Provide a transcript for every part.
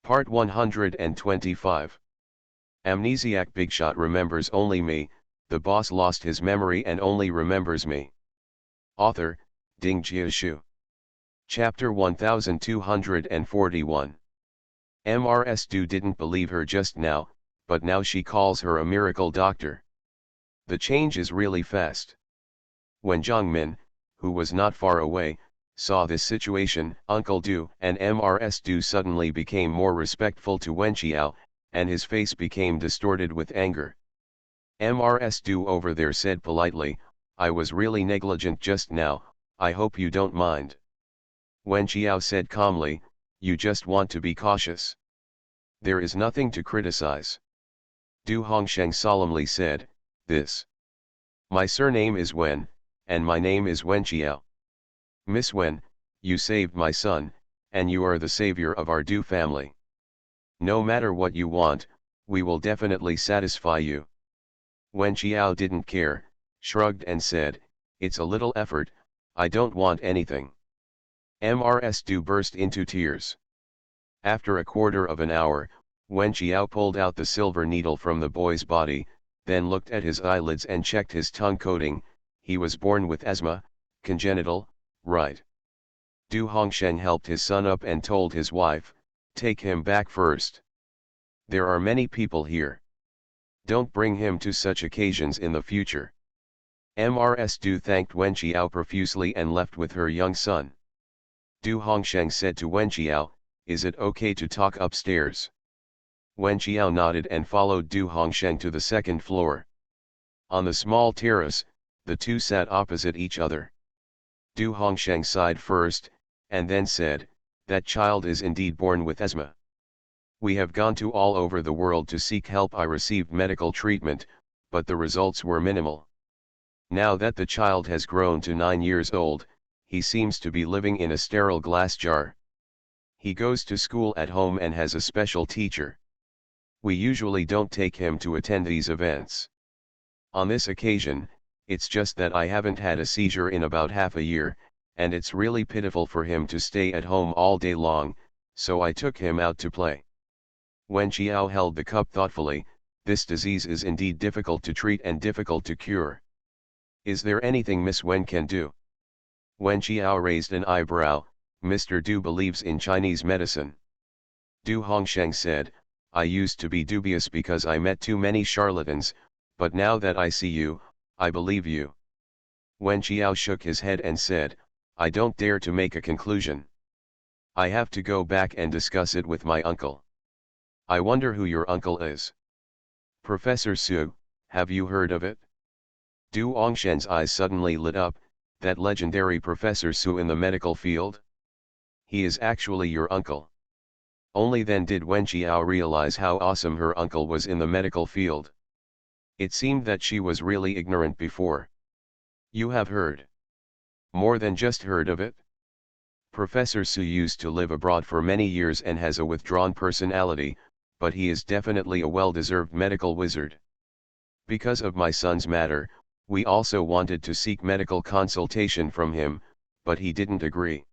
Part 125. Amnesiac Bigshot remembers only me, the boss lost his memory and only remembers me. Author, Ding Jiashu. Chapter 1241. Mrs. Du didn't believe her just now, but now she calls her a miracle doctor. The change is really fast. When Zhangmin, who was not far away, saw this situation, Uncle Du and Mrs. Du suddenly became more respectful to Wenqiao, and his face became distorted with anger. Mrs. Du over there said politely, "I was really negligent just now, I hope you don't mind." Wenqiao said calmly, "You just want to be cautious. There is nothing to criticize." Du Hongsheng solemnly said, "This. My surname is Wen, and my name is Wenqiao. Miss Wen, you saved my son, and you are the savior of our Du family. No matter what you want, we will definitely satisfy you." Wenqiao didn't care, shrugged and said, "It's a little effort, I don't want anything." Mrs. Du burst into tears. After a quarter of an hour, Wenqiao pulled out the silver needle from the boy's body, then looked at his eyelids and checked his tongue coating. He was born with asthma, congenital, right? Du Hongsheng helped his son up and told his wife, "Take him back first. There are many people here. Don't bring him to such occasions in the future." Mrs. Du thanked Wenqiao profusely and left with her young son. Du Hongsheng said to Wenqiao, "Is it okay to talk upstairs?" Wenqiao nodded and followed Du Hongsheng to the second floor. On the small terrace, the two sat opposite each other. Du Hongsheng sighed first, and then said, "That child is indeed born with asthma. We have gone to all over the world to seek help. I received medical treatment, but the results were minimal. Now that the child has grown to 9 years old, he seems to be living in a sterile glass jar. He goes to school at home and has a special teacher. We usually don't take him to attend these events. On this occasion, it's just that I haven't had a seizure in about half a year, and it's really pitiful for him to stay at home all day long, so I took him out to play." Wenqiao held the cup thoughtfully. "This disease is indeed difficult to treat and difficult to cure. Is there anything Miss Wen can do?" Wenqiao raised an eyebrow. "Mr. Du believes in Chinese medicine." Du Hongsheng said, "I used to be dubious because I met too many charlatans, but now that I see you, I believe you." Wenqiao shook his head and said, "I don't dare to make a conclusion. I have to go back and discuss it with my uncle. I wonder who your uncle is." "Professor Su, have you heard of it?" Du Hongsheng's eyes suddenly lit up. "That legendary Professor Su in the medical field? He is actually your uncle." Only then did Wenqiao realize how awesome her uncle was in the medical field. It seemed that she was really ignorant before. "You have heard? More than just heard of it? Professor Su used to live abroad for many years and has a withdrawn personality, but he is definitely a well-deserved medical wizard. Because of my son's matter, we also wanted to seek medical consultation from him, but he didn't agree.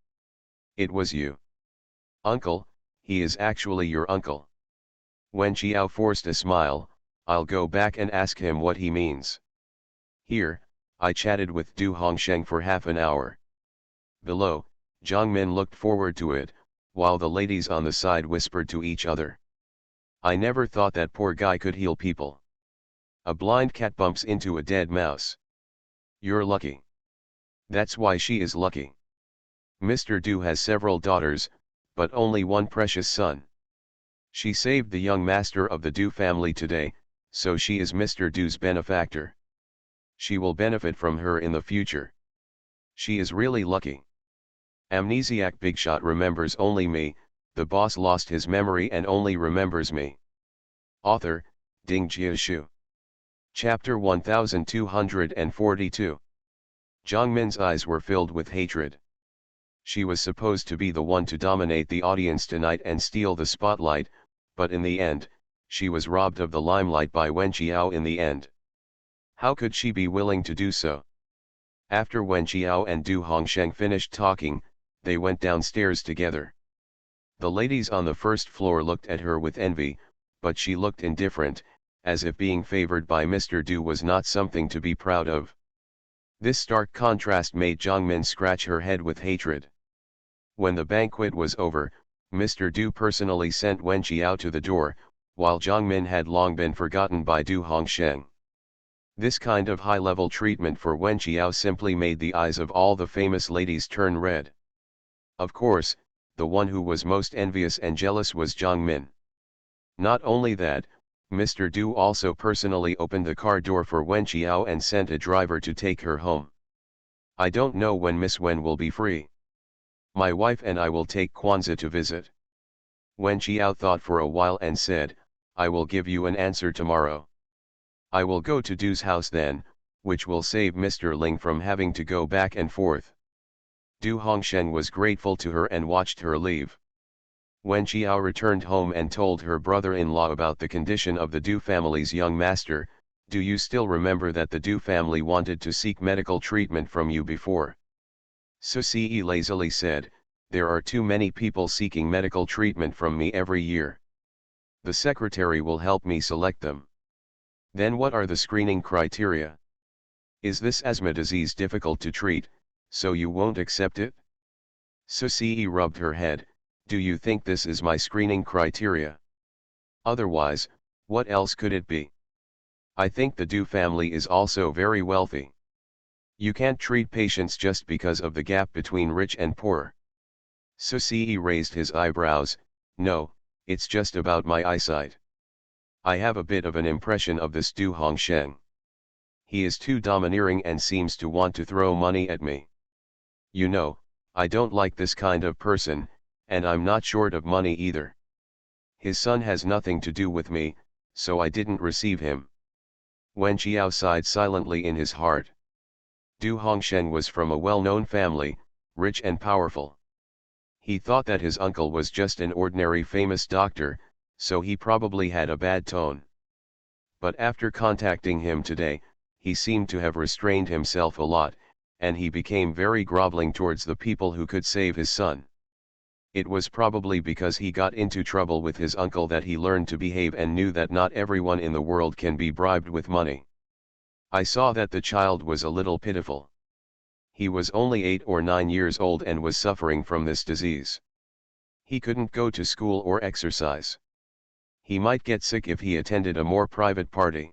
It was you." "Uncle, he is actually your uncle." Wenqiao forced a smile. "I'll go back and ask him what he means." Here, I chatted with Du Hongsheng for half an hour. Below, Zhangmin looked forward to it, while the ladies on the side whispered to each other. "I never thought that poor guy could heal people. A blind cat bumps into a dead mouse. You're lucky. That's why she is lucky. Mr. Du has several daughters, but only one precious son. She saved the young master of the Du family today, so she is Mr. Du's benefactor. She will benefit from her in the future. She is really lucky. Amnesiac Bigshot remembers only me, the boss lost his memory and only remembers me." Author, Ding Jiashu. Chapter 1242. Zhangmin's eyes were filled with hatred. She was supposed to be the one to dominate the audience tonight and steal the spotlight, but in the end, she was robbed of the limelight by Wenqiao in the end. How could she be willing to do so? After Wenqiao and Du Hongsheng finished talking, they went downstairs together. The ladies on the first floor looked at her with envy, but she looked indifferent, as if being favored by Mr. Du was not something to be proud of. This stark contrast made Jiangmin scratch her head with hatred. When the banquet was over, Mr. Du personally sent Wen Qiao to the door, while Jiangmin had long been forgotten by Du Hongsheng. This kind of high-level treatment for Wen Qiao simply made the eyes of all the famous ladies turn red. Of course, the one who was most envious and jealous was Jiangmin. Not only that, Mr. Du also personally opened the car door for Wen Qiao and sent a driver to take her home. I don't know when Miss Wen will be free. My wife and I will take Kwanzaa to visit. Wen Qiao thought for a while and said, I will give you an answer tomorrow. I will go to Du's house then, which will save Mr. Ling from having to go back and forth. Du Hongsheng was grateful to her and watched her leave. Wen Qiao returned home and told her brother-in-law about the condition of the Du family's young master. Do you still remember that the Du family wanted to seek medical treatment from you before? Susi lazily said, there are too many people seeking medical treatment from me every year. The secretary will help me select them. Then what are the screening criteria? Is this asthma disease difficult to treat, so you won't accept it? Susi rubbed her head. Do you think this is my screening criteria? Otherwise, what else could it be? I think the Du family is also very wealthy. You can't treat patients just because of the gap between rich and poor. Susi raised his eyebrows. No, it's just about my eyesight. I have a bit of an impression of this Du Hongsheng. He is too domineering and seems to want to throw money at me. You know, I don't like this kind of person, and I'm not short of money either. His son has nothing to do with me, so I didn't receive him. Wen Qiao sighed silently in his heart. Du Hongsheng was from a well-known family, rich and powerful. He thought that his uncle was just an ordinary famous doctor, so he probably had a bad tone. But after contacting him today, he seemed to have restrained himself a lot, and he became very groveling towards the people who could save his son. It was probably because he got into trouble with his uncle that he learned to behave and knew that not everyone in the world can be bribed with money. I saw that the child was a little pitiful. He was only 8 or 9 years old and was suffering from this disease. He couldn't go to school or exercise. He might get sick if he attended a more private party.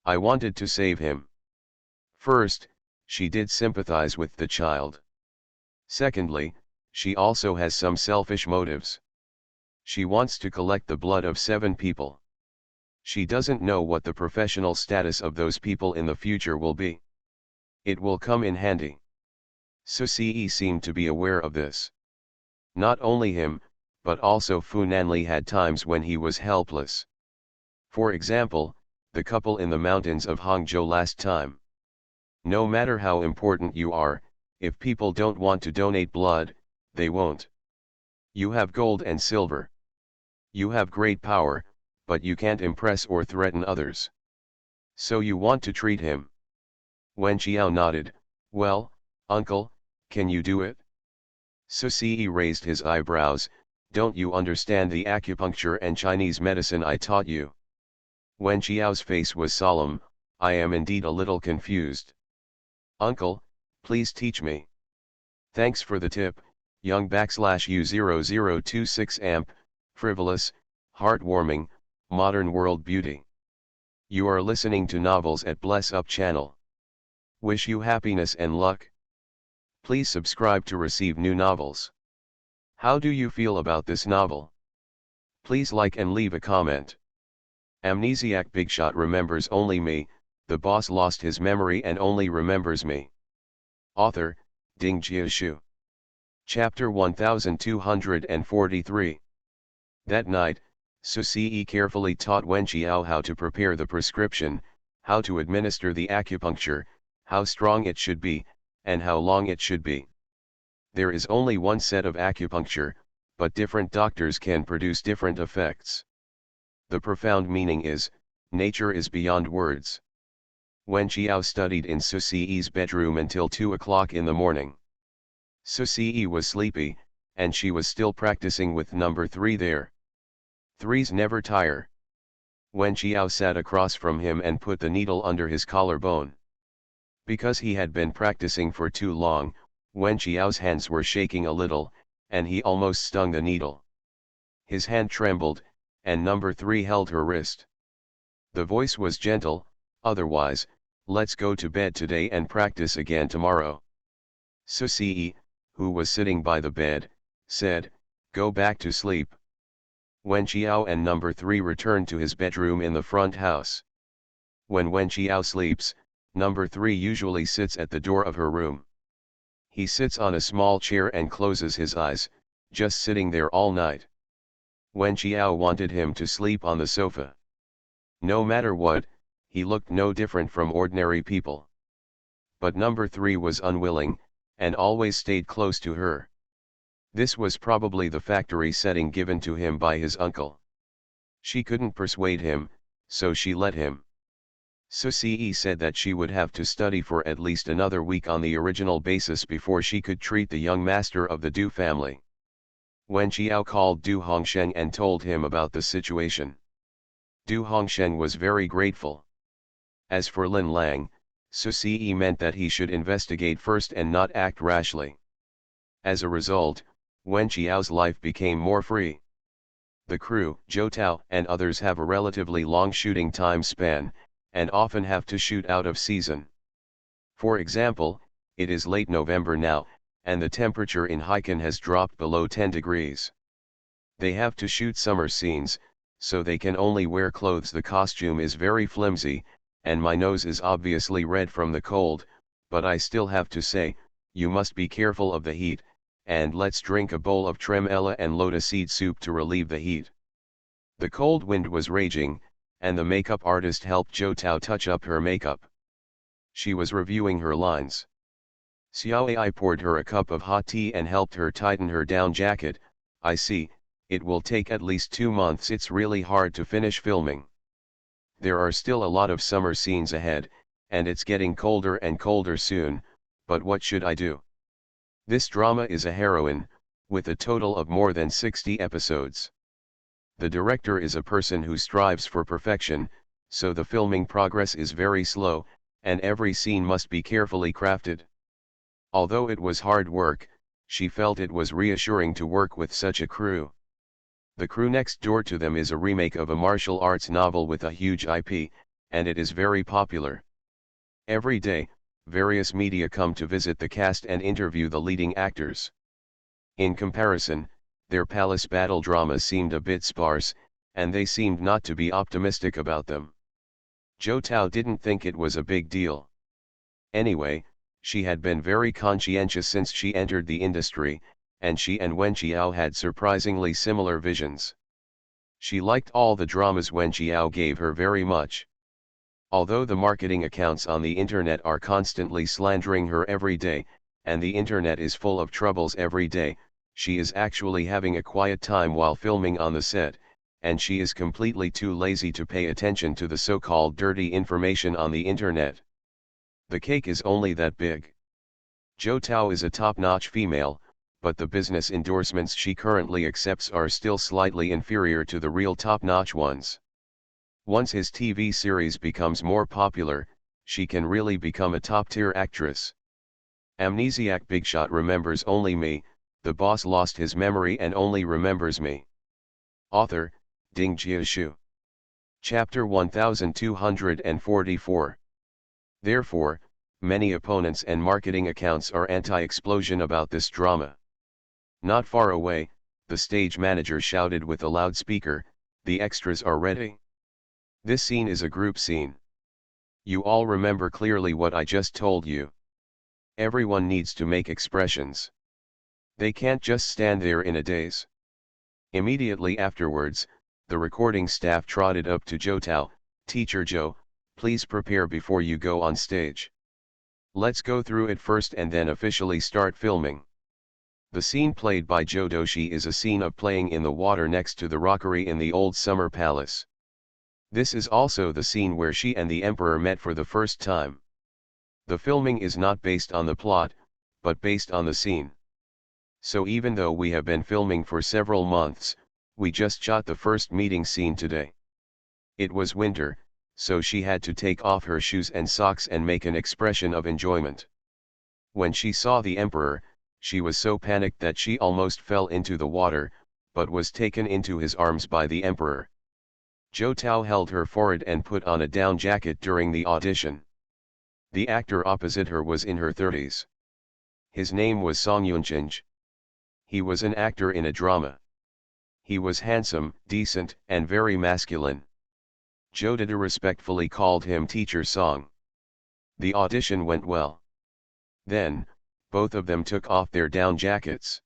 I wanted to save him. First, she did sympathize with the child. Secondly, she also has some selfish motives. She wants to collect the blood of 7 people. She doesn't know what the professional status of those people in the future will be. It will come in handy. Susi seemed to be aware of this. Not only him, but also Fu Nanli had times when he was helpless. For example, the couple in the mountains of Hangzhou last time. No matter how important you are, if people don't want to donate blood, they won't. You have gold and silver. You have great power, but you can't impress or threaten others. So you want to treat him. Wen Qiao nodded. Well, uncle, can you do it? Susi raised his eyebrows. Don't you understand the acupuncture and Chinese medicine I taught you? Wen Qiao's face was solemn. I am indeed a little confused. Uncle, please teach me. Thanks for the tip, young /U0026 amp, frivolous, heartwarming, modern world beauty. You are listening to Novels at Bless Up channel. Wish you happiness and luck. Please subscribe to receive new novels. How do you feel about this novel? Please like and leave a comment. Amnesiac Bigshot remembers only me, the boss lost his memory and only remembers me. Author, Ding Jiashu. Chapter 1243. That night, Susi carefully taught Wen Qiao how to prepare the prescription, how to administer the acupuncture, how strong it should be, and how long it should be. There is only one set of acupuncture, but different doctors can produce different effects. The profound meaning is, nature is beyond words. Wen Qiao studied in Susi's bedroom until 2 o'clock in the morning. Susi was sleepy, and she was still practicing with number 3 there. Threes never tire. Wen Qiao sat across from him and put the needle under his collarbone. Because he had been practicing for too long, Wen Qiao's hands were shaking a little, and he almost stung the needle. His hand trembled, and number 3 held her wrist. The voice was gentle, otherwise, let's go to bed today and practice again tomorrow. Susie, who was sitting by the bed, said, go back to sleep. Wen Qiao and number 3 returned to his bedroom in the front house. When Wen Qiao sleeps, number 3 usually sits at the door of her room. He sits on a small chair and closes his eyes, just sitting there all night. Wen Qiao wanted him to sleep on the sofa. No matter what, he looked no different from ordinary people. But number 3 was unwilling, and always stayed close to her. This was probably the factory setting given to him by his uncle. She couldn't persuade him, so she let him. Susie said that she would have to study for at least another week on the original basis before she could treat the young master of the Du family. Wen Qiao called Du Hongsheng and told him about the situation. Du Hongsheng was very grateful. As for Lin Lang, Susie meant that he should investigate first and not act rashly. As a result, Wen Qiao's life became more free. The crew, Zhou Tao and others have a relatively long shooting time span, and often have to shoot out of season. For example, it is late November now, and the temperature in Haikan has dropped below 10 degrees. They have to shoot summer scenes, so they can only wear clothes. The costume is very flimsy, and my nose is obviously red from the cold, but I still have to say, you must be careful of the heat, and let's drink a bowl of tremella and lotus seed soup to relieve the heat. The cold wind was raging, and the makeup artist helped Zhou Tao touch up her makeup. She was reviewing her lines. Xiaoai poured her a cup of hot tea and helped her tighten her down jacket. I see, it will take at least 2 months. It's really hard to finish filming. There are still a lot of summer scenes ahead, and it's getting colder and colder soon, but what should I do? This drama is a heroine, with a total of more than 60 episodes. The director is a person who strives for perfection, so the filming progress is very slow, and every scene must be carefully crafted. Although it was hard work, she felt it was reassuring to work with such a crew. The crew next door to them is a remake of a martial arts novel with a huge IP, and it is very popular. Every day, various media come to visit the cast and interview the leading actors. In comparison, their palace battle dramas seemed a bit sparse, and they seemed not to be optimistic about them. Zhou Tao didn't think it was a big deal. Anyway, she had been very conscientious since she entered the industry, and she and Wen Qiao had surprisingly similar visions. She liked all the dramas Wen Qiao gave her very much. Although the marketing accounts on the internet are constantly slandering her every day, and the internet is full of troubles every day, she is actually having a quiet time while filming on the set, and she is completely too lazy to pay attention to the so-called dirty information on the internet. The cake is only that big. Zhou Tao is a top-notch female, but the business endorsements she currently accepts are still slightly inferior to the real top-notch ones. Once his TV series becomes more popular, she can really become a top-tier actress. Amnesiac Bigshot remembers only me, the boss lost his memory and only remembers me. Author, Ding Jiashu. Chapter 1244. Therefore, many opponents and marketing accounts are anti-explosion about this drama. Not far away, the stage manager shouted with a loudspeaker, "The extras are ready. This scene is a group scene. You all remember clearly what I just told you. Everyone needs to make expressions. They can't just stand there in a daze." Immediately afterwards, the recording staff trotted up to Zhou Tao. "Teacher Zhou, please prepare before you go on stage. Let's go through it first and then officially start filming." The scene played by Zhou Doshi is a scene of playing in the water next to the rockery in the old summer palace. This is also the scene where she and the emperor met for the first time. The filming is not based on the plot, but based on the scene. So even though we have been filming for several months, we just shot the first meeting scene today. It was winter, so she had to take off her shoes and socks and make an expression of enjoyment. When she saw the emperor, she was so panicked that she almost fell into the water, but was taken into his arms by the emperor. Zhou Tao held her forehead and put on a down jacket during the audition. The actor opposite her was in her 30s. His name was Song Yunchinj. He was an actor in a drama. He was handsome, decent, and very masculine. Zhou Dada respectfully called him Teacher Song. The audition went well. Then, both of them took off their down jackets.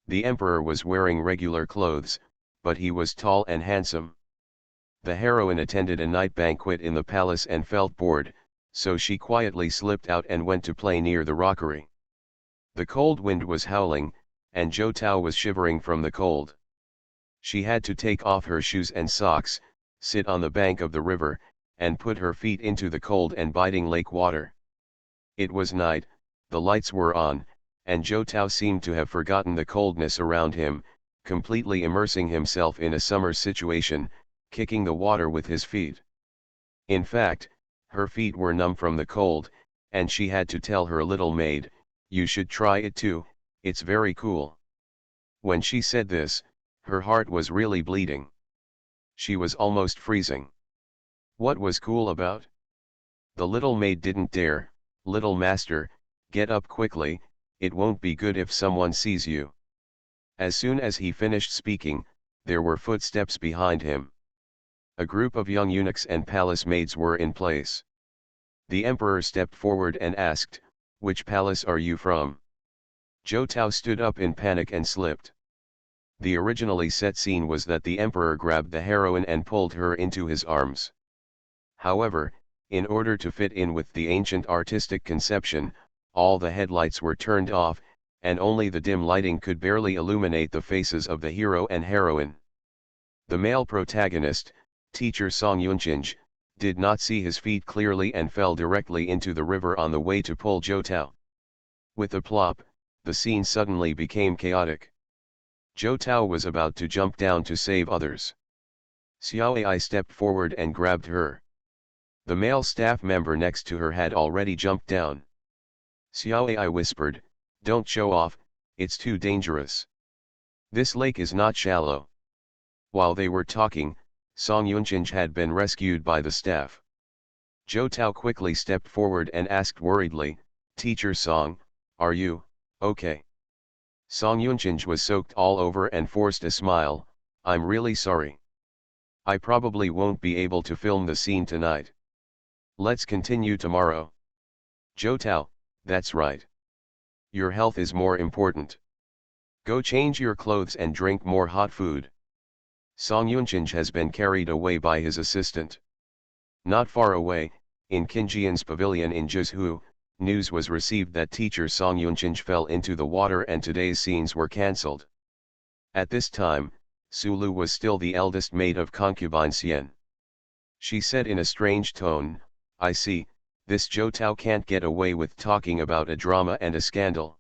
The emperor was wearing regular clothes, but he was tall and handsome. The heroine attended a night banquet in the palace and felt bored, so she quietly slipped out and went to play near the rockery. The cold wind was howling, and Zhou Tao was shivering from the cold. She had to take off her shoes and socks, sit on the bank of the river, and put her feet into the cold and biting lake water. It was night, the lights were on, and Zhou Tao seemed to have forgotten the coldness around him, completely immersing himself in a summer situation, kicking the water with his feet. In fact, her feet were numb from the cold, and she had to tell her little maid, "You should try it too, it's very cool." When she said this, her heart was really bleeding. She was almost freezing. What was cool about? The little maid didn't dare. "Little master, get up quickly, it won't be good if someone sees you." As soon as he finished speaking, there were footsteps behind him. A group of young eunuchs and palace maids were in place. The emperor stepped forward and asked, "Which palace are you from?" Zhou Tao stood up in panic and slipped. The originally set scene was that the emperor grabbed the heroine and pulled her into his arms. However, in order to fit in with the ancient artistic conception, all the headlights were turned off, and only the dim lighting could barely illuminate the faces of the hero and heroine. The male protagonist, Teacher Song Yunchinj, did not see his feet clearly and fell directly into the river on the way to pull Zhou Tao. With a plop, the scene suddenly became chaotic. Zhou Tao was about to jump down to save others. Xiao Ai stepped forward and grabbed her. The male staff member next to her had already jumped down. Xiao Ai whispered, "Don't show off, it's too dangerous. This lake is not shallow." While they were talking, Song Yunchinj had been rescued by the staff. Zhou Tao quickly stepped forward and asked worriedly, "Teacher Song, are you okay?" Song Yunchinj was soaked all over and forced a smile, "I'm really sorry. I probably won't be able to film the scene tonight. Let's continue tomorrow." "Zhou Tao, that's right. Your health is more important. Go change your clothes and drink more hot food." Song Yunchinj has been carried away by his assistant. Not far away, in Qinjian's pavilion in Zhuzhou, news was received that Teacher Song Yunchinj fell into the water and today's scenes were cancelled. At this time, Sulu was still the eldest maid of concubine Xian. She said in a strange tone, "I see, this Zhou Tao can't get away with talking about a drama and a scandal.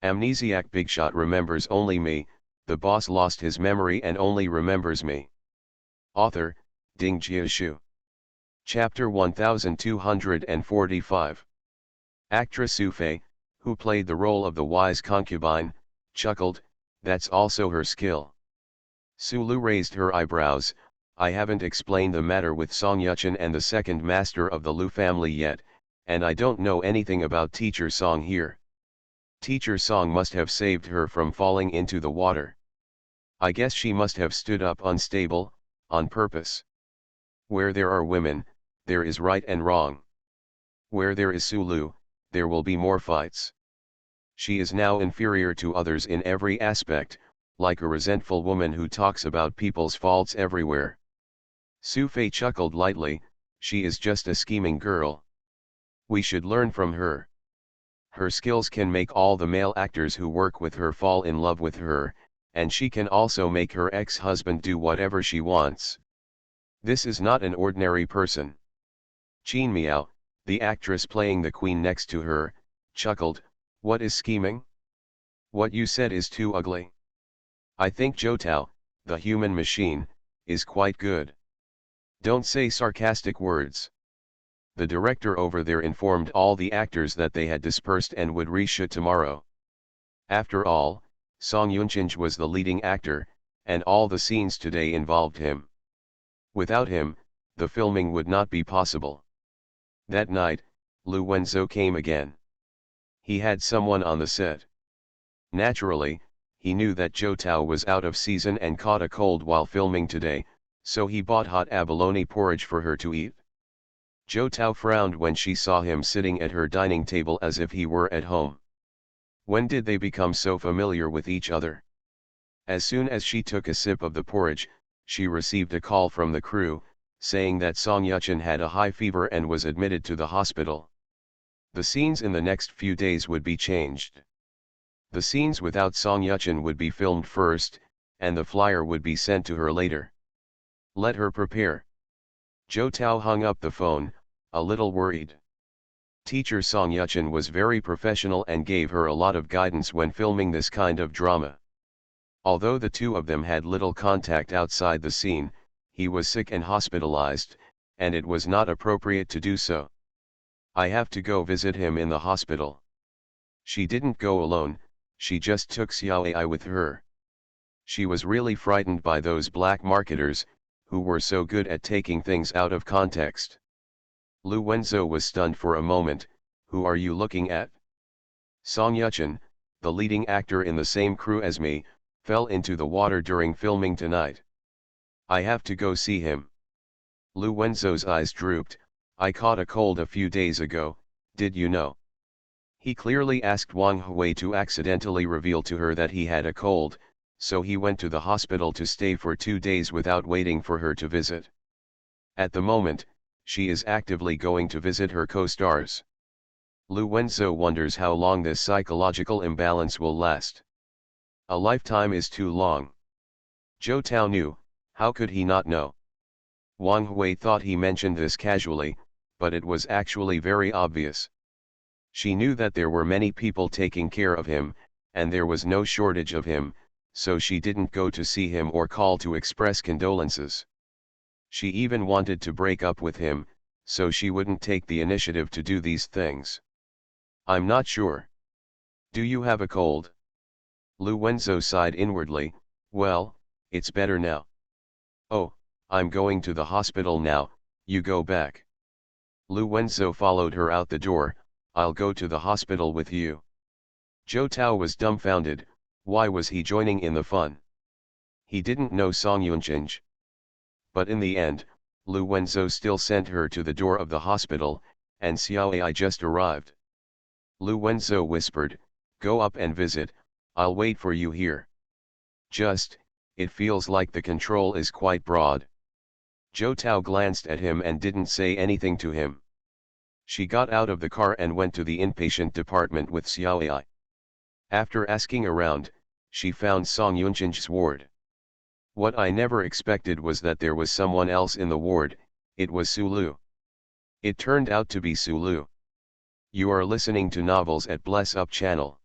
Amnesiac Bigshot remembers only me, the boss lost his memory and only remembers me." Author, Ding Jiashu. Chapter 1245. Actress Su Fei, who played the role of the wise concubine, chuckled, "That's also her skill." Sulu raised her eyebrows, "I haven't explained the matter with Song Yuchen and the second master of the Lu family yet, and I don't know anything about Teacher Song here. Teacher Song must have saved her from falling into the water. I guess she must have stood up unstable, on purpose. Where there are women, there is right and wrong. Where there is Sulu, there will be more fights. She is now inferior to others in every aspect, like a resentful woman who talks about people's faults everywhere." Su Fei chuckled lightly, "She is just a scheming girl. We should learn from her. Her skills can make all the male actors who work with her fall in love with her, and she can also make her ex-husband do whatever she wants. This is not an ordinary person." Qin Miao, the actress playing the queen next to her, chuckled, "What is scheming? What you said is too ugly. I think Zhou Tao, the human machine, is quite good. Don't say sarcastic words. The director over there informed all the actors that they had dispersed and would reshoot tomorrow. After all, Song Yunchinj was the leading actor, and all the scenes today involved him. Without him, the filming would not be possible. That night, Lu Wenzhou came again. He had someone on the set. Naturally, he knew that Zhou Tao was out of season and caught a cold while filming today, so he bought hot abalone porridge for her to eat. Zhou Tao frowned when she saw him sitting at her dining table as if he were at home. When did they become so familiar with each other? As soon as she took a sip of the porridge, she received a call from the crew, saying that Song Yuchen had a high fever and was admitted to the hospital. The scenes in the next few days would be changed. The scenes without Song Yuchen would be filmed first, and the flyer would be sent to her later. Let her prepare. Zhou Tao hung up the phone, a little worried. Teacher Song Yuchen was very professional and gave her a lot of guidance when filming this kind of drama. Although the two of them had little contact outside the scene, he was sick and hospitalized, and it was not appropriate to do so. I have to go visit him in the hospital. She didn't go alone, she just took Xiao Ai with her. She was really frightened by those black marketers, who were so good at taking things out of context. Lu Wenzhou was stunned for a moment. Who are you looking at? Song Yuchen, the leading actor in the same crew as me, fell into the water during filming tonight. I have to go see him. Lu Wenzhou's eyes drooped. I caught a cold a few days ago, did you know? He clearly asked Wang Hui to accidentally reveal to her that he had a cold, so he went to the hospital to stay for 2 days without waiting for her to visit. At the moment, she is actively going to visit her co-stars. Lu Wenzhou wonders how long this psychological imbalance will last. A lifetime is too long. Zhou Tao knew, how could he not know? Wang Hui thought he mentioned this casually, but it was actually very obvious. She knew that there were many people taking care of him, and there was no shortage of him, so she didn't go to see him or call to express condolences. She even wanted to break up with him, so she wouldn't take the initiative to do these things. I'm not sure. Do you have a cold? Lu Wenzhou sighed inwardly. Well, it's better now. Oh, I'm going to the hospital now, you go back. Lu Wenzhou followed her out the door. I'll go to the hospital with you. Zhou Tao was dumbfounded. Why was he joining in the fun? He didn't know Song Yunchinj. But in the end, Lu Wenzhou still sent her to the door of the hospital, and Xiao Ai just arrived. Lu Wenzhou whispered, go up and visit, I'll wait for you here. Just, it feels like the control is quite broad. Zhou Tao glanced at him and didn't say anything to him. She got out of the car and went to the inpatient department with Xiao Ai. After asking around, she found Song Yunchinj's ward. What I never expected was that there was someone else in the ward. It was Sulu. It turned out to be Sulu. You are listening to Novels at Bless Up channel.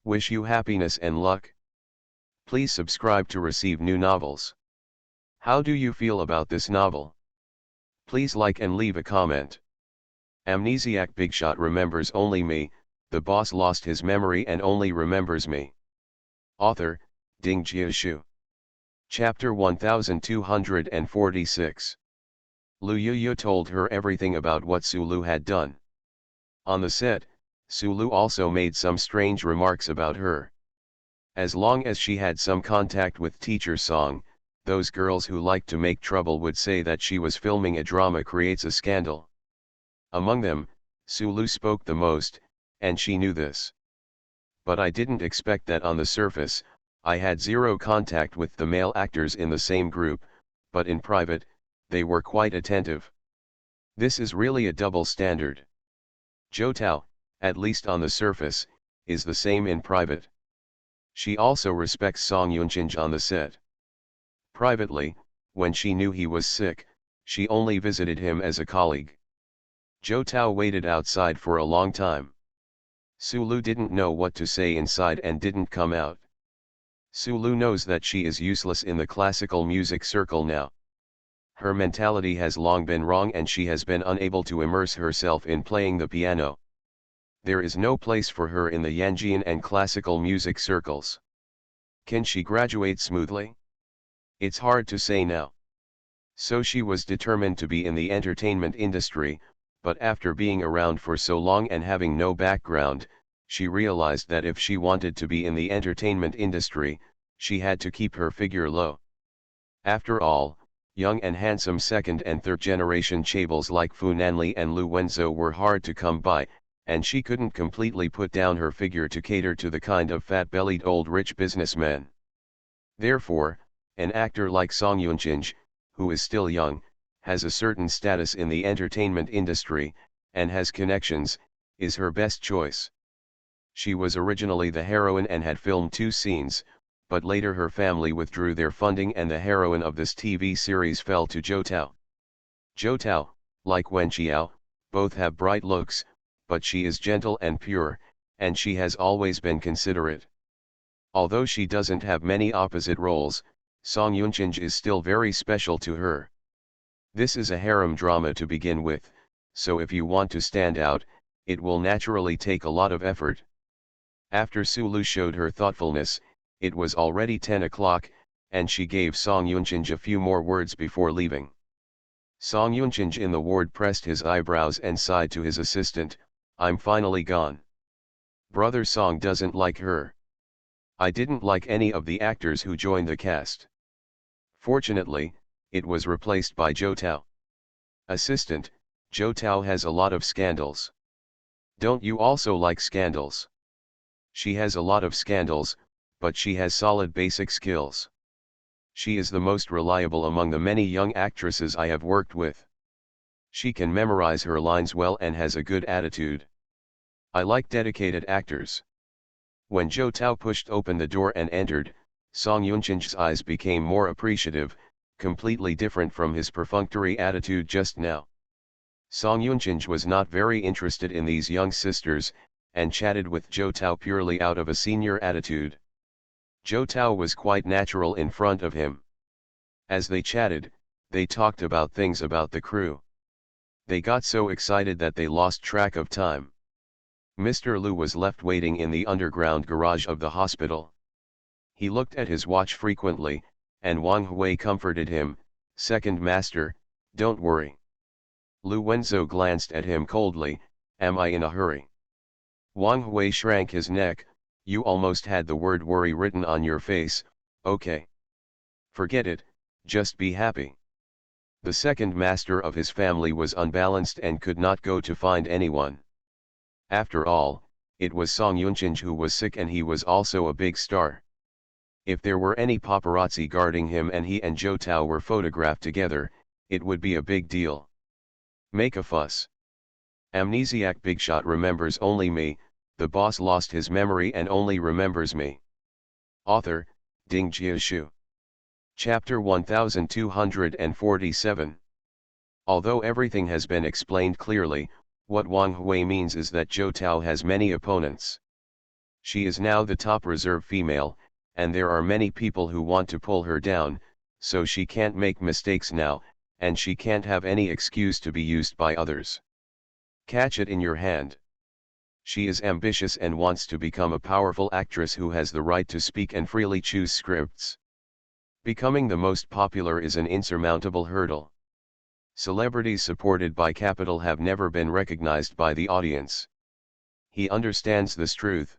Wish you happiness and luck. Please subscribe to receive new novels. How do you feel about this novel? Please like and leave a comment. Amnesiac Bigshot remembers only me, the boss lost his memory and only remembers me. Author, Ding Jiashu. Chapter 1246. Lu Yuyu told her everything about what Sulu had done. On the set, Sulu also made some strange remarks about her. As long as she had some contact with Teacher Song, those girls who like to make trouble would say that she was filming a drama creates a scandal. Among them, Sulu spoke the most, and she knew this. But I didn't expect that on the surface. I had zero contact with the male actors in the same group, but in private, they were quite attentive. This is really a double standard. Zhou Tao, at least on the surface, is the same in private. She also respects Song Yunchinj on the set. Privately, when she knew he was sick, she only visited him as a colleague. Zhou Tao waited outside for a long time. Sulu didn't know what to say inside and didn't come out. Sulu knows that she is useless in the classical music circle now. Her mentality has long been wrong and she has been unable to immerse herself in playing the piano. There is no place for her in the Yanjian and classical music circles. Can she graduate smoothly? It's hard to say now. So she was determined to be in the entertainment industry, but after being around for so long and having no background, she realized that if she wanted to be in the entertainment industry, she had to keep her figure low. After all, young and handsome second and third generation chaebols like Fu Nanli and Lu Wenzhou were hard to come by, and she couldn't completely put down her figure to cater to the kind of fat-bellied old rich businessmen. Therefore, an actor like Song Yunchinj, who is still young, has a certain status in the entertainment industry, and has connections, is her best choice. She was originally the heroine and had filmed 2 scenes, but later her family withdrew their funding and the heroine of this TV series fell to Zhou Tao. Zhou Tao, like Wen Qiao, both have bright looks, but she is gentle and pure, and she has always been considerate. Although she doesn't have many opposite roles, Song Yunchinj is still very special to her. This is a harem drama to begin with, so if you want to stand out, it will naturally take a lot of effort. After Sulu showed her thoughtfulness, it was already 10 o'clock, and she gave Song Yunchinj a few more words before leaving. Song Yunchinj in the ward pressed his eyebrows and sighed to his assistant, "I'm finally gone. Brother Song doesn't like her. I didn't like any of the actors who joined the cast. Fortunately, it was replaced by Zhou Tao. Assistant, Zhou Tao has a lot of scandals. Don't you also like scandals?" "She has a lot of scandals, but she has solid basic skills. She is the most reliable among the many young actresses I have worked with. She can memorize her lines well and has a good attitude. I like dedicated actors." When Zhou Tao pushed open the door and entered, Song Yunchinj's eyes became more appreciative, completely different from his perfunctory attitude just now. Song Yunchinj was not very interested in these young sisters, and chatted with Zhou Tao purely out of a senior attitude. Zhou Tao was quite natural in front of him. As they chatted, they talked about things about the crew. They got so excited that they lost track of time. Mr. Lu was left waiting in the underground garage of the hospital. He looked at his watch frequently, and Wang Hui comforted him, "Second master, don't worry." Lu Wenzhou glanced at him coldly, "Am I in a hurry?" Wang Hui shrank his neck, "You almost had the word worry written on your face, okay. Forget it, just be happy." The second master of his family was unbalanced and could not go to find anyone. After all, it was Song Yunchinj who was sick and he was also a big star. If there were any paparazzi guarding him and he and Zhou Tao were photographed together, it would be a big deal. Make a fuss. Amnesiac Bigshot remembers only me, the boss lost his memory and only remembers me. Author, Ding Jiashu. Chapter 1247. Although everything has been explained clearly, what Wang Hui means is that Zhou Tao has many opponents. She is now the top reserve female, and there are many people who want to pull her down, so she can't make mistakes now, and she can't have any excuse to be used by others. Catch it in your hand. She is ambitious and wants to become a powerful actress who has the right to speak and freely choose scripts. Becoming the most popular is an insurmountable hurdle. Celebrities supported by capital have never been recognized by the audience. He understands this truth.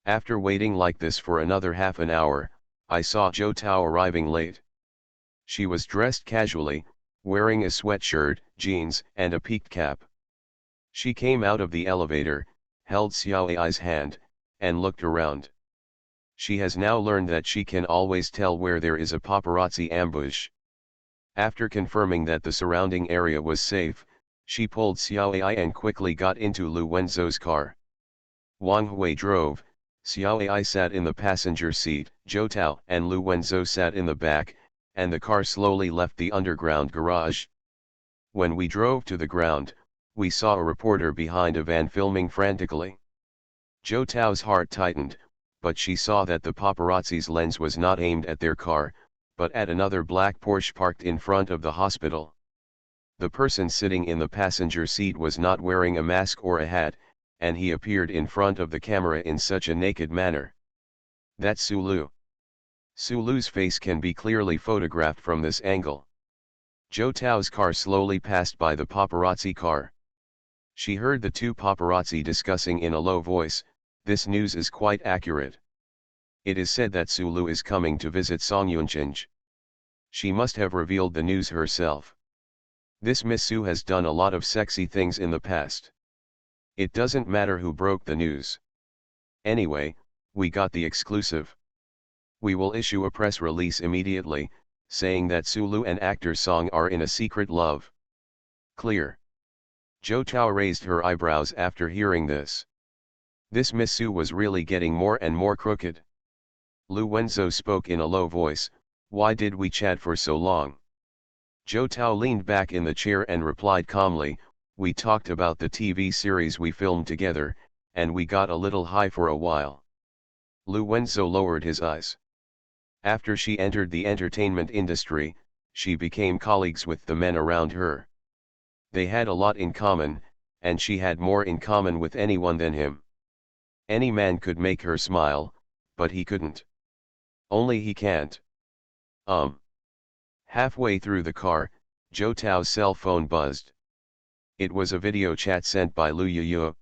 After waiting like this for another half an hour, I saw Zhou Tao arriving late. She was dressed casually, wearing a sweatshirt, jeans, and a peaked cap. She came out of the elevator, held Xiao Ai's hand, and looked around. She has now learned that she can always tell where there is a paparazzi ambush. After confirming that the surrounding area was safe, she pulled Xiao Ai and quickly got into Lu Wenzhou's car. Wang Hui drove, Xiao Ai sat in the passenger seat, Zhou Tao and Lu Wenzhou sat in the back, and the car slowly left the underground garage. When we drove to the ground, we saw a reporter behind a van filming frantically. Zhou Tao's heart tightened, but she saw that the paparazzi's lens was not aimed at their car, but at another black Porsche parked in front of the hospital. The person sitting in the passenger seat was not wearing a mask or a hat, and he appeared in front of the camera in such a naked manner. That's Sulu. Sulu's face can be clearly photographed from this angle. Zhou Tao's car slowly passed by the paparazzi car. She heard the two paparazzi discussing in a low voice, "This news is quite accurate. It is said that Sulu is coming to visit Song Yunchinj. She must have revealed the news herself. This Miss Su has done a lot of sexy things in the past. It doesn't matter who broke the news. Anyway, we got the exclusive. We will issue a press release immediately, saying that Sulu and actor Song are in a secret love." Clear. Zhou Tao raised her eyebrows after hearing this. This Miss Su was really getting more and more crooked. Lu Wenzhou spoke in a low voice, "Why did we chat for so long?" Zhou Tao leaned back in the chair and replied calmly, "We talked about the TV series we filmed together, and we got a little high for a while." Lu Wenzhou lowered his eyes. After she entered the entertainment industry, she became colleagues with the men around her. They had a lot in common, and she had more in common with anyone than him. Any man could make her smile, but he couldn't. Only he can't. Halfway through the car, Zhou Tao's cell phone buzzed. It was a video chat sent by Lu Yuyu.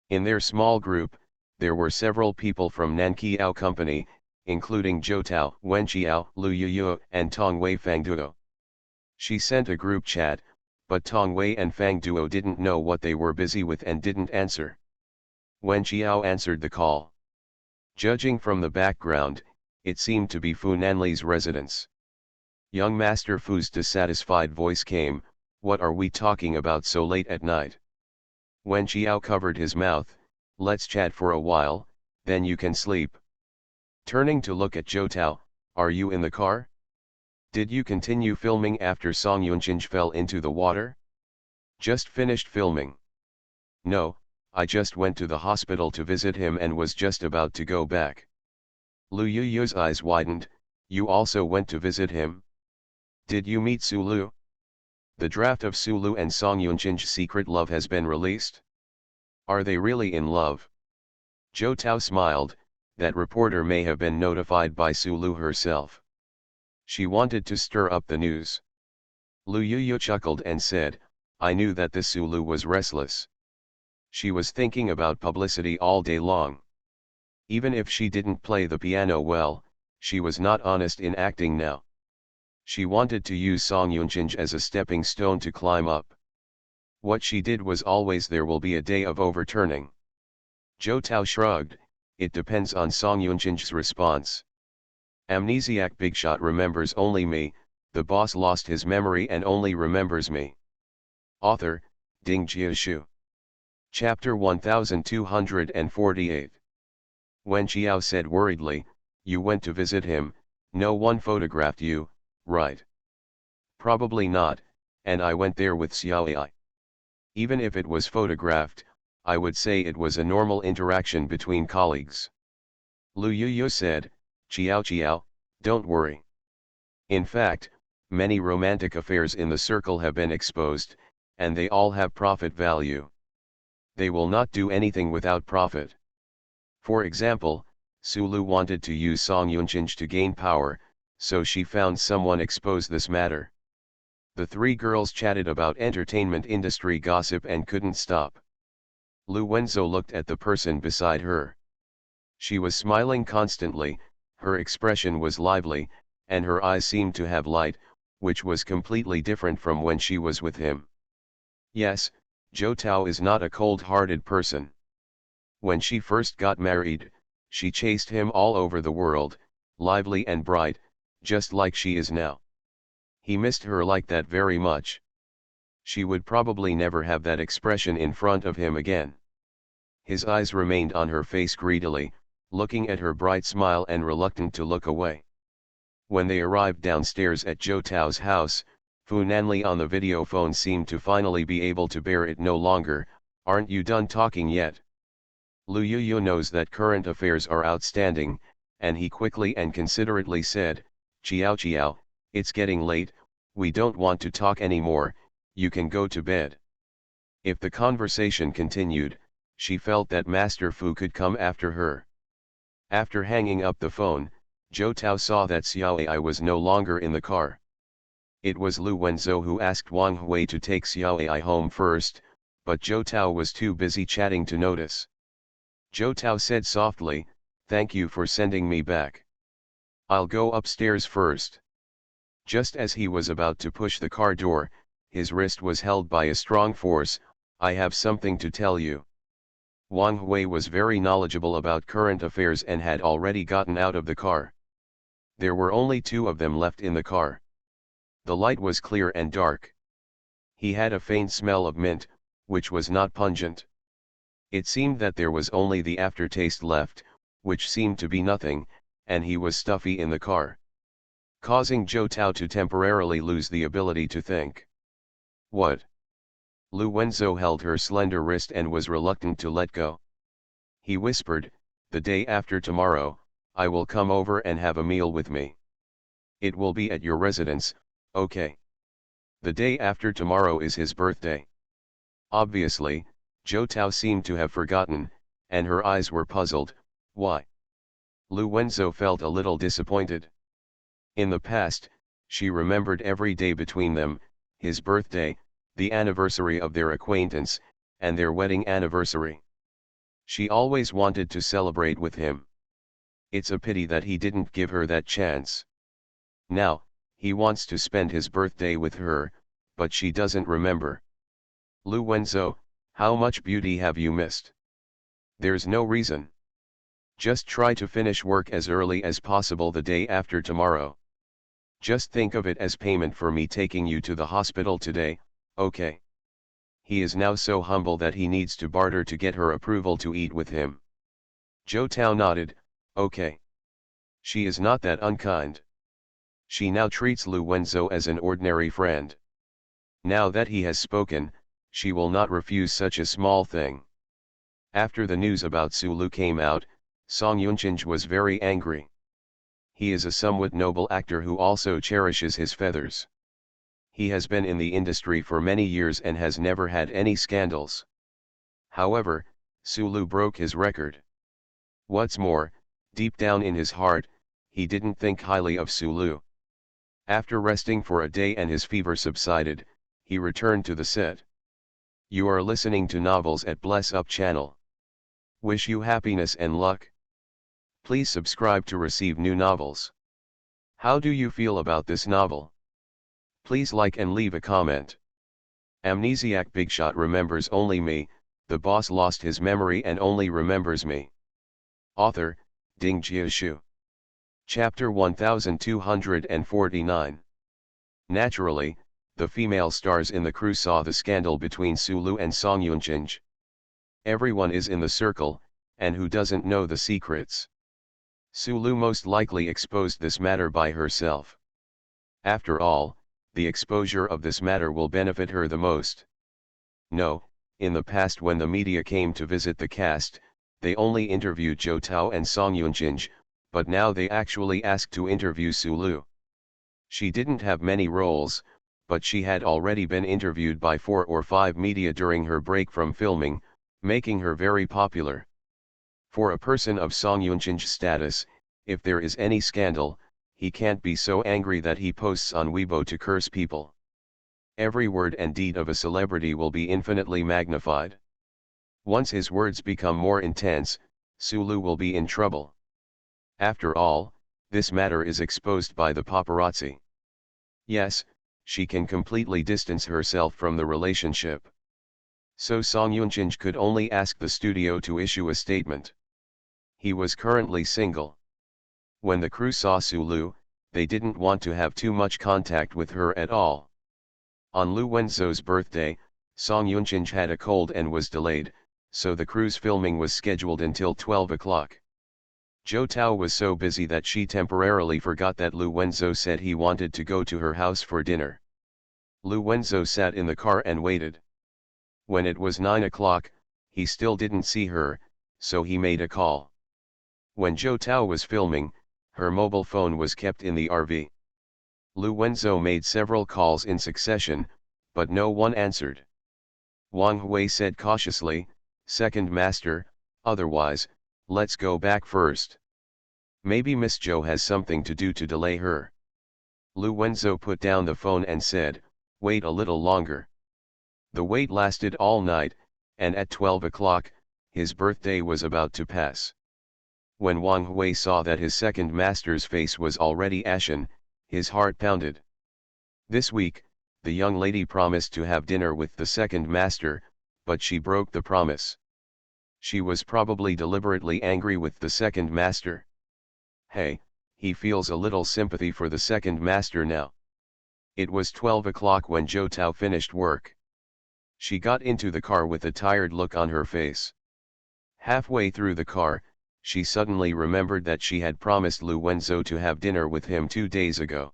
In their small group, there were several people from Nanqiao Company, including Zhou Tao, Wen Qiao, Lu Yuyu, and Tong Wei Fangduo. She sent a group chat, but Tong Wei and Fangduo didn't know what they were busy with and didn't answer. Wen Qiao answered the call. Judging from the background, it seemed to be Fu Nanli's residence. Young Master Fu's dissatisfied voice came, "What are we talking about so late at night?" Wen Qiao covered his mouth, "Let's chat for a while, then you can sleep." Turning to look at Zhou Tao, "Are you in the car? Did you continue filming after Song Yunchinj fell into the water?" "Just finished filming." "No, I just went to the hospital to visit him and was just about to go back." Lu Yuyu's eyes widened, "You also went to visit him? Did you meet Sulu? The draft of Sulu and Song Yunchinj's secret love has been released. Are they really in love?" Zhou Tao smiled, "That reporter may have been notified by Sulu herself. She wanted to stir up the news." Lu Yuyu chuckled and said, "I knew that this Sulu was restless. She was thinking about publicity all day long. Even if she didn't play the piano well, she was not honest in acting now. She wanted to use Song Yunchinj as a stepping stone to climb up. What she did was always there will be a day of overturning." Zhou Tao shrugged, "It depends on Song Yunchinj's response. Amnesiac Bigshot remembers only me, the boss lost his memory and only remembers me." Author, Ding Jiashu. Chapter 1248. Wen Qiao said worriedly, "You went to visit him, no one photographed you, right?" "Probably not, and I went there with Xiaoyi. Even if it was photographed, I would say it was a normal interaction between colleagues." Lu Yuyu said, Qiao, don't worry. In fact, many romantic affairs in the circle have been exposed, and they all have profit value. They will not do anything without profit. For example, Sulu wanted to use Song Yunchinj to gain power, so she found someone expose this matter. The three girls chatted about entertainment industry gossip and couldn't stop. Lu Wenzhou looked at the person beside her. She was smiling constantly, her expression was lively, and her eyes seemed to have light, which was completely different from when she was with him. Yes, Zhou Tao is not a cold-hearted person. When she first got married, she chased him all over the world, lively and bright, just like she is now. He missed her like that very much. She would probably never have that expression in front of him again. His eyes remained on her face greedily, looking at her bright smile and reluctant to look away. When they arrived downstairs at Zhou Tao's house, Fu Nanli on the video phone seemed to finally be able to bear it no longer. "Aren't you done talking yet?" Lu Yuyu knows that current affairs are outstanding, and he quickly and considerately said, "Chiao Chiao, it's getting late, we don't want to talk anymore, you can go to bed." If the conversation continued, she felt that Master Fu could come after her. After hanging up the phone, Zhou Tao saw that Xiao Ai was no longer in the car. It was Lu Wenzhou who asked Wang Hui to take Xiao Ai home first, but Zhou Tao was too busy chatting to notice. Zhou Tao said softly, "Thank you for sending me back. I'll go upstairs first." Just as he was about to push the car door, his wrist was held by a strong force. "I have something to tell you." Wang Hui was very knowledgeable about current affairs and had already gotten out of the car. There were only two of them left in the car. The light was clear and dark. He had a faint smell of mint, which was not pungent. It seemed that there was only the aftertaste left, which seemed to be nothing, and he was stuffy in the car, causing Zhou Tao to temporarily lose the ability to think. "What?" Lu Wenzhou held her slender wrist and was reluctant to let go. He whispered, "The day after tomorrow, I will come over and have a meal with me. It will be at your residence, okay?" The day after tomorrow is his birthday. Obviously, Zhou Tao seemed to have forgotten, and her eyes were puzzled. Why? Lu Wenzhou felt a little disappointed. In the past, she remembered every day between them, his birthday, the anniversary of their acquaintance, and their wedding anniversary. She always wanted to celebrate with him. It's a pity that he didn't give her that chance. Now, he wants to spend his birthday with her, but she doesn't remember. "Lu Wenzhou, how much beauty have you missed?" "There's no reason. Just try to finish work as early as possible the day after tomorrow. Just think of it as payment for me taking you to the hospital today, okay?" He is now so humble that he needs to barter to get her approval to eat with him. Zhou Tao nodded, "Okay." She is not that unkind. She now treats Lu Wenzhou as an ordinary friend. Now that he has spoken, she will not refuse such a small thing. After the news about Sulu came out, Song Yunchinj was very angry. He is a somewhat noble actor who also cherishes his feathers. He has been in the industry for many years and has never had any scandals. However, Sulu broke his record. What's more, deep down in his heart, he didn't think highly of Sulu. After resting for a day and his fever subsided, he returned to the set. You are listening to Novels at Bless Up channel. Wish you happiness and luck. Please subscribe to receive new novels. How do you feel about this novel? Please like and leave a comment. Amnesiac Bigshot remembers only me, the boss lost his memory and only remembers me. Author, Ding Jiashu. Chapter 1249. Naturally, the female stars in the crew saw the scandal between Sulu and Song Yunchinj. Everyone is in the circle, and who doesn't know the secrets? Sulu most likely exposed this matter by herself. After all, the exposure of this matter will benefit her the most. No, in the past when the media came to visit the cast, they only interviewed Zhou Tao and Song Yunchinj, but now they actually asked to interview Sulu. She didn't have many roles, but she had already been interviewed by 4 or 5 media during her break from filming, making her very popular. For a person of Song Yunchinj's status, if there is any scandal, he can't be so angry that he posts on Weibo to curse people. Every word and deed of a celebrity will be infinitely magnified. Once his words become more intense, Sulu will be in trouble. After all, this matter is exposed by the paparazzi. Yes, she can completely distance herself from the relationship. So Song Yunchinj could only ask the studio to issue a statement. He was currently single. When the crew saw Sulu, they didn't want to have too much contact with her at all. On Lu Wenzhou's birthday, Song Yunchinj had a cold and was delayed, so the crew's filming was scheduled until 12 o'clock. Zhou Tao was so busy that she temporarily forgot that Lu Wenzhou said he wanted to go to her house for dinner. Lu Wenzhou sat in the car and waited. When it was 9 o'clock, he still didn't see her, so he made a call. When Zhou Tao was filming, her mobile phone was kept in the RV. Lu Wenzo made several calls in succession, but no one answered. Wang Hui said cautiously, "Second master, otherwise, let's go back first. Maybe Miss Zhou has something to do to delay her." Lu Wenzo put down the phone and said, "Wait a little longer." The wait lasted all night, and at 12 o'clock, his birthday was about to pass. When Wang Hui saw that his second master's face was already ashen, his heart pounded. This week, the young lady promised to have dinner with the second master, but she broke the promise. She was probably deliberately angry with the second master. Hey, he feels a little sympathy for the second master now. It was 12 o'clock when Zhou Tao finished work. She got into the car with a tired look on her face. Halfway through the car, she suddenly remembered that she had promised Lu Wenzo to have dinner with him 2 days ago.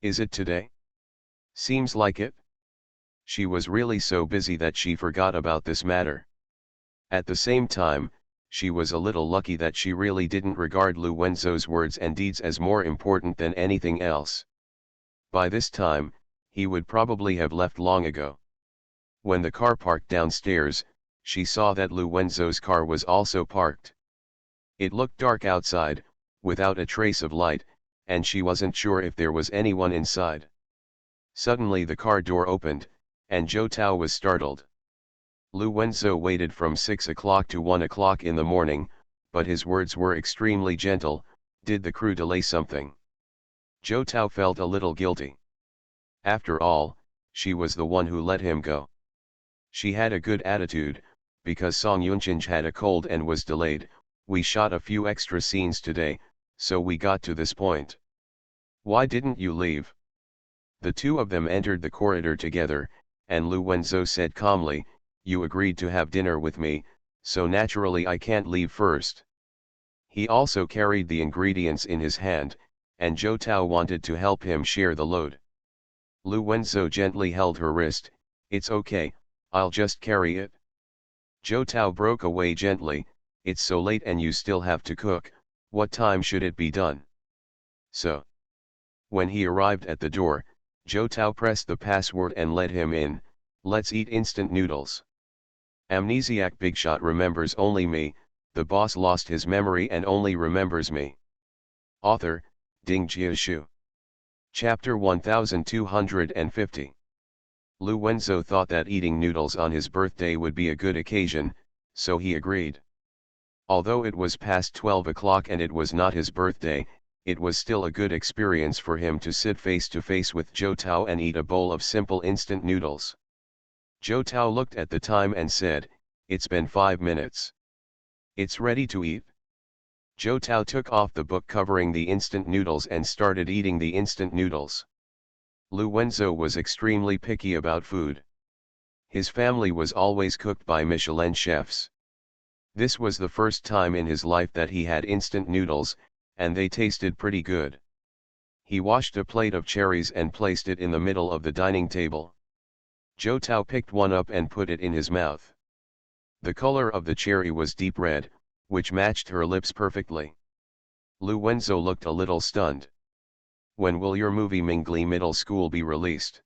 Is it today? Seems like it. She was really so busy that she forgot about this matter. At the same time, she was a little lucky that she really didn't regard Lu Wenzo's words and deeds as more important than anything else. By this time, he would probably have left long ago. When the car parked downstairs, she saw that Lu Wenzo's car was also parked. It looked dark outside, without a trace of light, and she wasn't sure if there was anyone inside. Suddenly the car door opened, and Zhou Tao was startled. Lu Wenzo waited from 6 o'clock to 1 o'clock in the morning, but his words were extremely gentle. Did the crew delay something? Zhou Tao felt a little guilty. After all, she was the one who let him go. She had a good attitude, because Song Yunchinj had a cold and was delayed. We shot a few extra scenes today, so we got to this point. Why didn't you leave? The two of them entered the corridor together, and Lu Wenzo said calmly, "You agreed to have dinner with me, so naturally I can't leave first." He also carried the ingredients in his hand, and Zhou Tao wanted to help him share the load. Lu Wenzo gently held her wrist. "It's okay, I'll just carry it." Zhou Tao broke away gently. "It's so late and you still have to cook. What time should it be done?" So. When he arrived at the door, Zhou Tao pressed the password and let him in. "Let's eat instant noodles." Amnesiac Bigshot remembers only me. The boss lost his memory and only remembers me. Author, Ding Jiashu. Chapter 1250. Lu Wenzo thought that eating noodles on his birthday would be a good occasion, so he agreed. Although it was past 12 o'clock and it was not his birthday, it was still a good experience for him to sit face to face with Zhou Tao and eat a bowl of simple instant noodles. Zhou Tao looked at the time and said, "It's been 5 minutes. It's ready to eat." Zhou Tao took off the book covering the instant noodles and started eating the instant noodles. Lu Wenzo was extremely picky about food. His family was always cooked by Michelin chefs. This was the first time in his life that he had instant noodles, and they tasted pretty good. He washed a plate of cherries and placed it in the middle of the dining table. Zhou Tao picked one up and put it in his mouth. The color of the cherry was deep red, which matched her lips perfectly. Lu Wenzo looked a little stunned. "When will your movie Mingli Middle School be released?"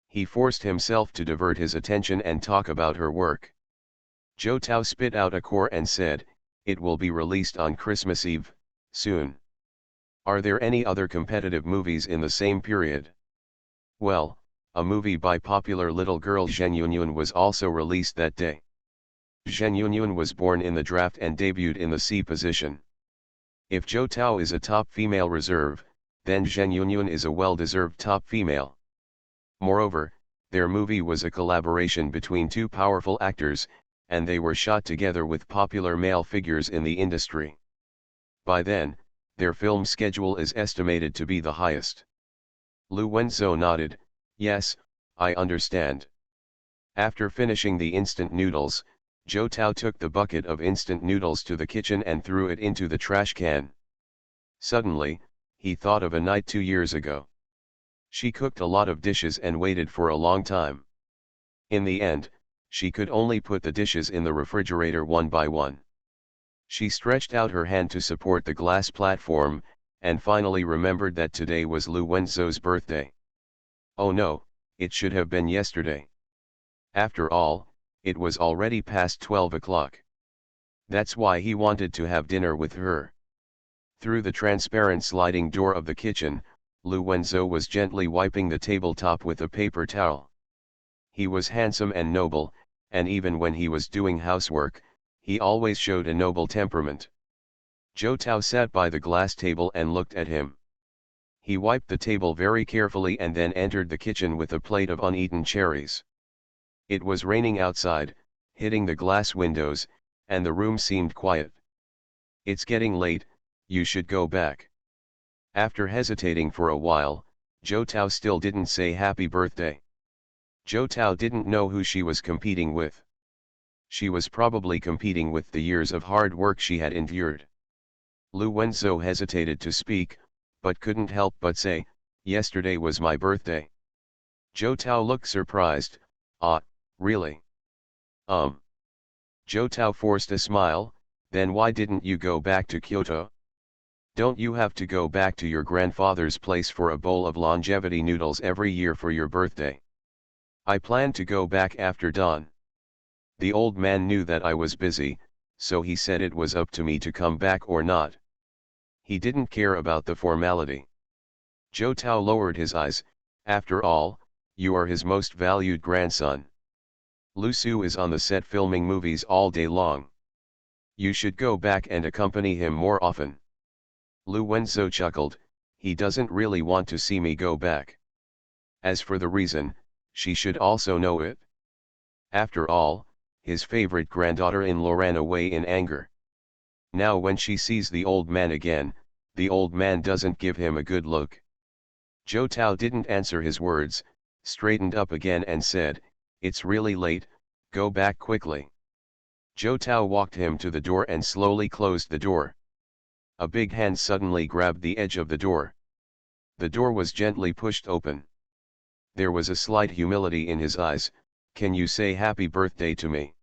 He forced himself to divert his attention and talk about her work. Zhou Tao spit out a core and said, "It will be released on Christmas Eve, soon." "Are there any other competitive movies in the same period?" "Well, a movie by popular little girl Zheng Yunyun was also released that day. Zheng Yunyun was born in the draft and debuted in the C position. If Zhou Tao is a top female reserve, then Zheng Yunyun is a well-deserved top female. Moreover, their movie was a collaboration between two powerful actors, and they were shot together with popular male figures in the industry. By then, their film schedule is estimated to be the highest." Lu Wenzo nodded. "Yes, I understand." After finishing the instant noodles, Zhou Tao took the bucket of instant noodles to the kitchen and threw it into the trash can. Suddenly, he thought of a night 2 years ago. She cooked a lot of dishes and waited for a long time. In the end, she could only put the dishes in the refrigerator one by one. She stretched out her hand to support the glass platform, and finally remembered that today was Lu Wenzo's birthday. Oh no, it should have been yesterday. After all, it was already past 12 o'clock. That's why he wanted to have dinner with her. Through the transparent sliding door of the kitchen, Lu Wenzo was gently wiping the tabletop with a paper towel. He was handsome and noble, and even when he was doing housework, he always showed a noble temperament. Zhou Tao sat by the glass table and looked at him. He wiped the table very carefully and then entered the kitchen with a plate of uneaten cherries. It was raining outside, hitting the glass windows, and the room seemed quiet. It's getting late, you should go back. After hesitating for a while, Zhou Tao still didn't say happy birthday. Zhou Tao didn't know who she was competing with. She was probably competing with the years of hard work she had endured. Lu Wenzo hesitated to speak, but couldn't help but say, "Yesterday was my birthday." Zhou Tao looked surprised. "Ah, really?" Zhou Tao forced a smile. "Then why didn't you go back to Kyoto? Don't you have to go back to your grandfather's place for a bowl of longevity noodles every year for your birthday?" "I planned to go back after dawn. The old man knew that I was busy, so he said it was up to me to come back or not. He didn't care about the formality." Zhou Tao lowered his eyes. "After all, you are his most valued grandson. Lu Su is on the set filming movies all day long. You should go back and accompany him more often." Lu Wenzo chuckled. "He doesn't really want to see me go back. As for the reason, she should also know it. After all, his favorite granddaughter-in-law ran away in anger. Now when she sees the old man again, the old man doesn't give him a good look." Zhou Tao didn't answer his words, straightened up again and said, "It's really late, go back quickly." Zhou Tao walked him to the door and slowly closed the door. A big hand suddenly grabbed the edge of the door. The door was gently pushed open. There was a slight humility in his eyes. "Can you say happy birthday to me?"